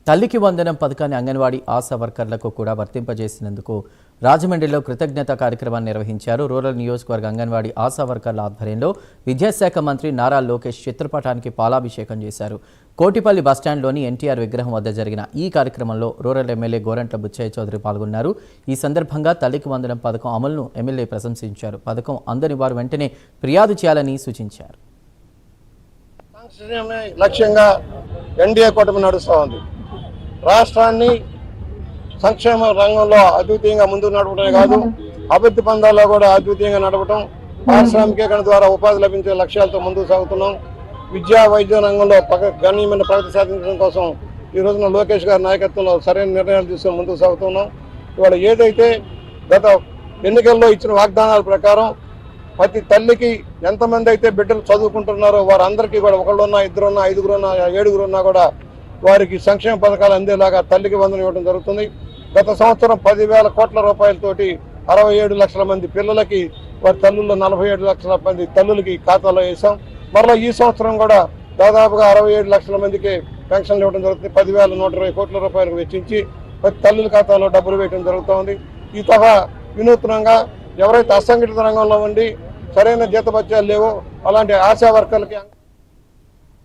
తల్లికి వందనం పథకాన్ని అంగన్వాడీ ఆశా వర్కర్లకు కూడా వర్తింపజేసినందుకు రాజమండ్రిలో కృతజ్ఞత కార్యక్రమాన్ని నిర్వహించారు. రూరల్ నియోజకవర్గ అంగన్వాడీ ఆశా వర్కర్ల ఆధ్వర్యంలో విద్యాశాఖ మంత్రి నారా లోకేష్ చిత్రపటానికి పాలాభిషేకం చేశారు. కోటిపల్లి బస్టాండ్లోని ఎన్టీఆర్ విగ్రహం వద్ద జరిగిన ఈ కార్యక్రమంలో రూరల్ ఎమ్మెల్యే గోరంట్ల బుచ్చయ్య చౌదరి పాల్గొన్నారు. ఈ సందర్భంగా తల్లికి వందనం పథకం అమలును ఎమ్మెల్యే ప్రశంసించారు. పథకం అందని వారు వెంటనే ఫిర్యాదు చేయాలని సూచించారు. లక్ష్యంగా ఎన్డీఏ కూటమి నడుస్తూ ఉంది. రాష్ట్రాన్ని సంక్షేమ రంగంలో అద్వితీయంగా ముందుకు నడపడమే కాదు, అభివృద్ధి పందాల్లో కూడా అద్వితీయంగా నడపడం, పారిశ్రామికీకరణ ద్వారా ఉపాధి లభించే లక్ష్యాలతో ముందుకు సాగుతున్నాం. విద్యా వైద్య రంగంలో గణనీయమైన ప్రగతి సాధించడం కోసం ఈ రోజున లోకేష్ గారి నాయకత్వంలో సరైన నిర్ణయాలు తీసుకొని ముందుకు సాగుతున్నాం. ఇవాళ ఏదైతే గత ఎన్నికల్లో ఇచ్చిన వాగ్దానాల ప్రకారం ప్రతి తల్లికి ఎంతమంది అయితే బిడ్డలు చదువుకుంటున్నారో వారందరికీ కూడా ఒకళ్ళున్నా, ఇద్దరున్నా, ఐదుగురున్నా, ఏడుగురున్నా కూడా వారికి సంక్షేమ పథకాలు అందేలాగా తల్లికి వందనం ఇవ్వడం జరుగుతుంది. గత సంవత్సరం 10,000 కోట్ల రూపాయలతోటి 67 లక్షల మంది పిల్లలకి, వారి తల్లుల్లో 47 లక్షల మంది తల్లులకి ఖాతాలో వేసాం. మరలా ఈ సంవత్సరం కూడా దాదాపుగా 67 లక్షల మందికి పెన్షన్లు ఇవ్వడం జరుగుతుంది. 10,120 కోట్ల రూపాయలకు వెచ్చించి ప్రతి తల్లుల ఖాతాలో డబ్బులు వేయడం జరుగుతోంది. ఈ తరహా వినూత్నంగా ఎవరైతే అసంఘటిత రంగంలో ఉండి సరైన జీతభత్యాలు లేవో అలాంటి ఆశా వర్కర్లకి